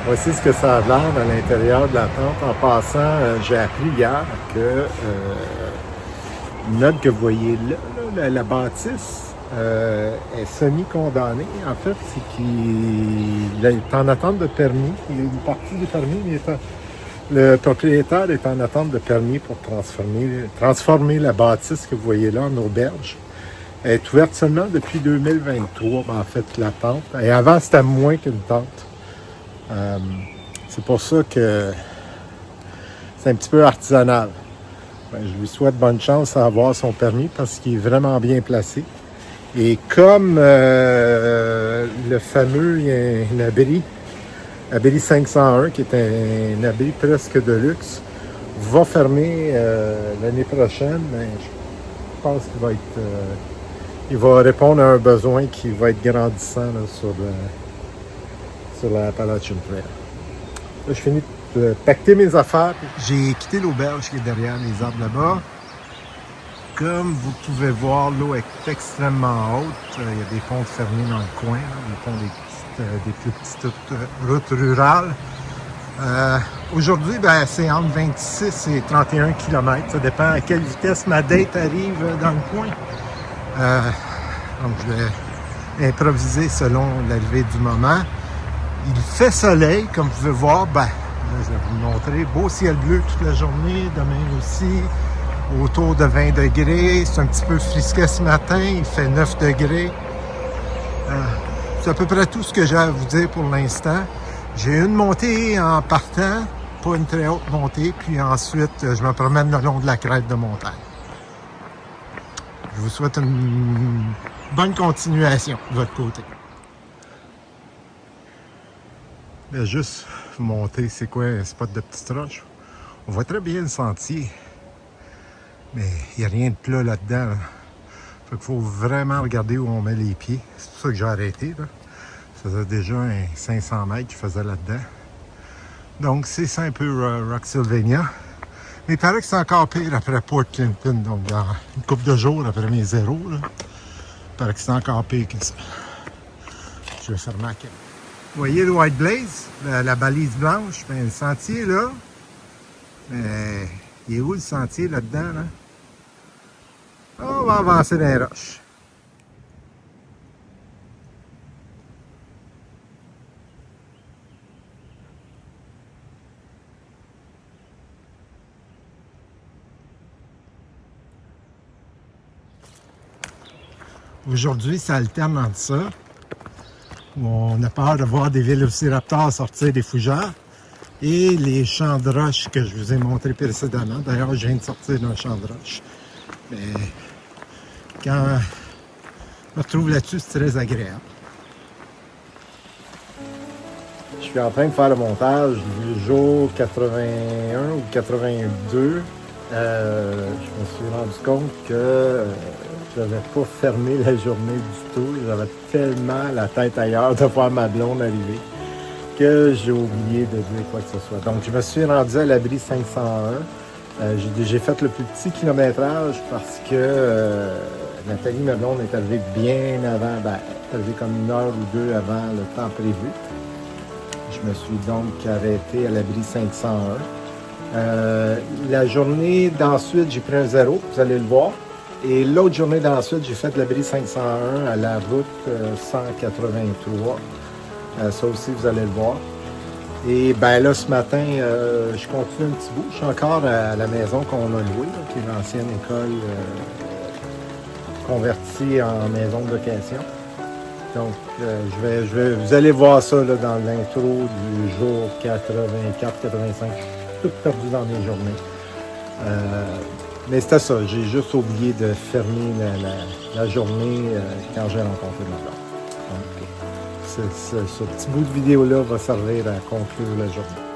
Voici ce que ça a l'air à l'intérieur de la tente. En passant, j'ai appris hier que l'immeuble que vous voyez là, la bâtisse, est semi-condamnée. En fait, c'est qu'il est en attente de permis. Il y a une partie du permis, mais le propriétaire est en attente de permis pour transformer la bâtisse que vous voyez là en auberge. Elle est ouverte seulement depuis 2023, en fait, la tente. Et avant, c'était moins qu'une tente. C'est pour ça que c'est un petit peu artisanal. Je lui souhaite bonne chance à avoir son permis parce qu'il est vraiment bien placé. Et comme le fameux, il y a un abri 501, qui est un abri presque de luxe, va fermer l'année prochaine, mais je pense qu'il va être... il va répondre à un besoin qui va être grandissant là, sur la Appalachian Trail. Là, je finis de pacter mes affaires. J'ai quitté l'auberge qui est derrière les arbres là-bas. Comme vous pouvez voir, l'eau est extrêmement haute. Il y a des ponts fermés dans le coin, là, des ponts des plus petites routes rurales. Aujourd'hui, c'est entre 26 et 31 km. Ça dépend à quelle vitesse ma date arrive dans le coin. Donc, je vais improviser selon l'arrivée du moment. Il fait soleil, comme vous pouvez voir. Là, je vais vous le montrer. Beau ciel bleu toute la journée. Demain aussi, autour de 20 degrés. C'est un petit peu frisquet ce matin. Il fait 9 degrés. C'est à peu près tout ce que j'ai à vous dire pour l'instant. J'ai une montée en partant, pas une très haute montée. Puis ensuite, je me promène le long de la crête de montagne. Je vous souhaite une bonne continuation de votre côté. Je vais juste vous montrer c'est quoi un spot de petites roches. On voit très bien le sentier, mais il n'y a rien de plat là-dedans. Là. Fait qu'il faut vraiment regarder où on met les pieds. C'est pour ça que j'ai arrêté. Là. Ça faisait déjà un 500 mètres que je faisais là-dedans. Donc c'est un peu Rocksylvania. Mais il paraît que c'est encore pire après Port Clinton. Donc dans une couple de jours après mes zéros, là, il paraît que c'est encore pire que ça. Je vais fermer la caméra. Vous voyez le White Blaze, la balise blanche, le sentier là. Mais il est où le sentier là-dedans? Là? On va avancer dans les roches. Aujourd'hui, ça alterne entre ça. On a peur de voir des vélociraptors sortir des fougères. Et les champs de roches que je vous ai montré précédemment. D'ailleurs, je viens de sortir d'un champ de roches. Mais quand je me retrouve là-dessus, c'est très agréable. Je suis en train de faire le montage du jour 81 ou 82. Je me suis rendu compte que je n'avais pas fermé la journée du tout. J'avais tellement la tête ailleurs de voir ma blonde arriver que j'ai oublié de dire quoi que ce soit. Donc, je me suis rendu à l'abri 501. J'ai fait le plus petit kilométrage parce que Nathalie, ma blonde, est arrivée bien avant, elle est arrivée comme 1 heure ou 2 avant le temps prévu. Je me suis donc arrêté à l'abri 501. La journée d'ensuite, j'ai pris un 0, vous allez le voir. Et l'autre journée d'ensuite, j'ai fait l'abri 501 à la route 183. Ça aussi, vous allez le voir. Et là, ce matin, je continue un petit bout. Je suis encore à la maison qu'on a louée, là, qui est l'ancienne école convertie en maison de location. Donc, vous allez voir ça là, dans l'intro du jour 84-85. Je suis tout perdu dans mes journées. Mais c'était ça, j'ai juste oublié de fermer la journée quand j'ai rencontré ma blonde. Donc, ce petit bout de vidéo-là va servir à conclure la journée.